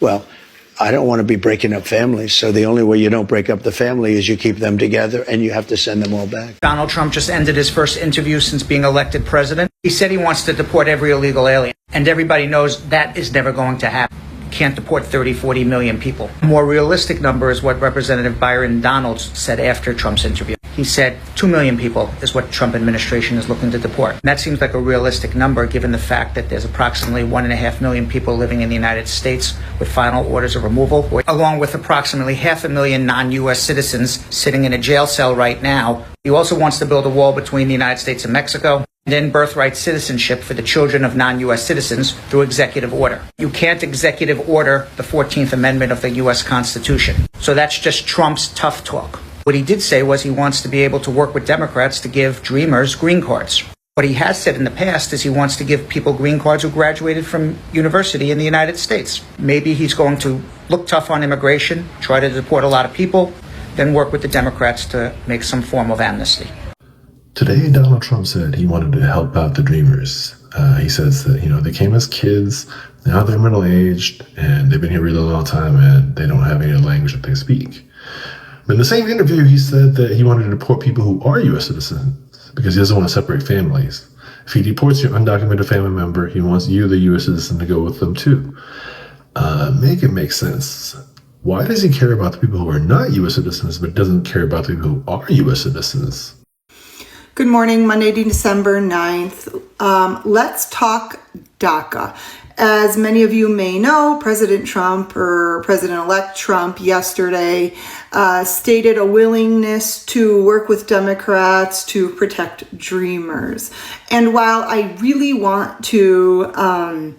Well, I don't want to be breaking up families. So the only way you don't break up the family is you keep them together and you have to send them all back. Donald Trump just ended his first interview since being elected president. He said he wants to deport every illegal alien. And everybody knows that is never going to happen. You can't deport 30, 40 million people. A more realistic number is what Representative Byron Donalds said after Trump's interview. He said 2 million people is what Trump administration is looking to deport. And that seems like a realistic number given the fact that there's approximately 1.5 million people living in the United States with final orders of removal, along with approximately 500,000 non-U.S. citizens sitting in a jail cell right now. He also wants to build a wall between the United States and Mexico, and then birthright citizenship for the children of non-U.S. citizens through executive order. You can't executive order the 14th Amendment of the U.S. Constitution. So that's just Trump's tough talk. What he did say was he wants to be able to work with Democrats to give dreamers green cards. What he has said in the past is he wants to give people green cards who graduated from university in the United States. Maybe he's going to look tough on immigration, try to deport a lot of people, then work with the Democrats to make some form of amnesty. Today, Donald Trump said he wanted to help out the dreamers. He says that, they came as kids, now they're middle-aged, and they've been here a really long time, and they don't have any language that they speak. But in the same interview, he said that he wanted to deport people who are U.S. citizens because he doesn't want to separate families. If he deports your undocumented family member, he wants you, the U.S. citizen, to go with them too. Make it make sense. Why does he care about the people who are not U.S. citizens, but doesn't care about the people who are U.S. citizens? Good morning, Monday, December 9th. Let's talk DACA. As many of you may know, President Trump, or President-elect Trump, yesterday stated a willingness to work with Democrats to protect dreamers. And while I really want to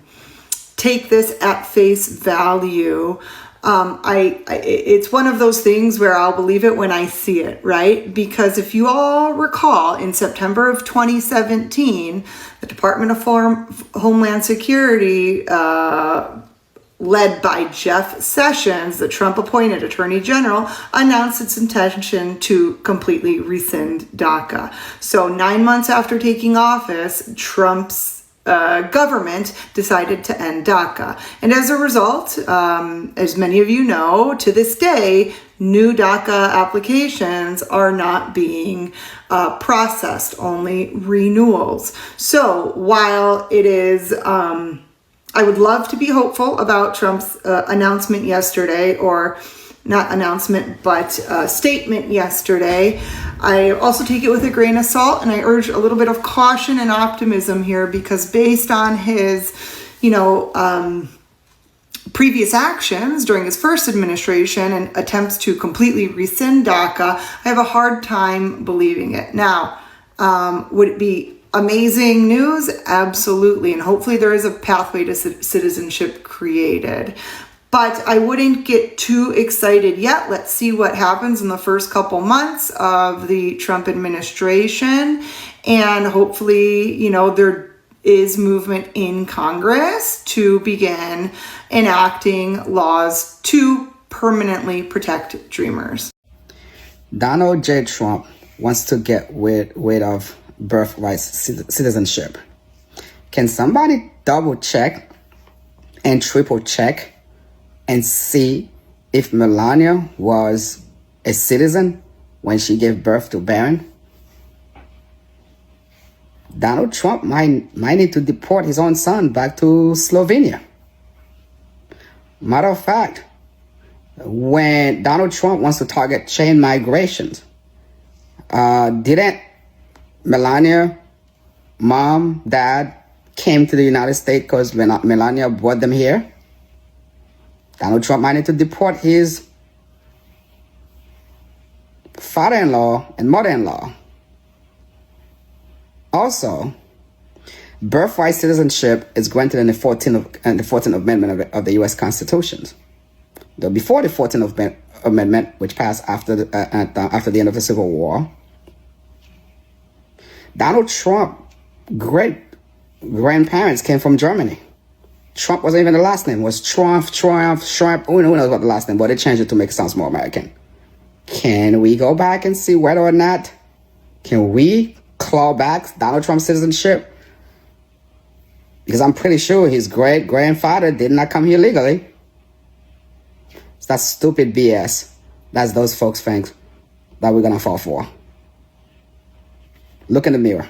take this at face value, it's one of those things where I'll believe it when I see it, right? Because if you all recall, in September of 2017, the Department of Homeland Security, led by Jeff Sessions, the Trump-appointed Attorney General, announced its intention to completely rescind DACA. So 9 months after taking office, Trump's government decided to end DACA. And as a result, as many of you know, to this day, new DACA applications are not being processed, only renewals. So while it is, I would love to be hopeful about Trump's announcement yesterday, or not announcement, but statement yesterday. I also take it with a grain of salt, and I urge a little bit of caution and optimism here, because based on his, previous actions during his first administration and attempts to completely rescind DACA, I have a hard time believing it. Now, would it be amazing news? Absolutely. And hopefully there is a pathway to citizenship created. But I wouldn't get too excited yet. Let's see what happens in the first couple months of the Trump administration. And hopefully, there is movement in Congress to begin enacting laws to permanently protect dreamers. Donald J. Trump wants to get rid of birthright citizenship. Can somebody double check and triple check and see if Melania was a citizen when she gave birth to Barron? Donald Trump might need to deport his own son back to Slovenia. Matter of fact, when Donald Trump wants to target chain migrations, didn't Melania, mom, dad came to the United States because Melania brought them here? Donald Trump might need to deport his father-in-law and mother-in-law. Also, birthright citizenship is granted in the 14th Amendment of the U.S. Constitution. Though before the 14th Amendment, which passed after the end of the Civil War, Donald Trump's great-grandparents came from Germany. Trump wasn't even the last name. It was Trump. Who knows what the last name, but they changed it to make it sound more American. Can we go back and see whether or not, can we claw back Donald Trump's citizenship? Because I'm pretty sure his great-grandfather did not come here legally. That's stupid BS. That's those folks think that we're gonna fall for. Look in the mirror.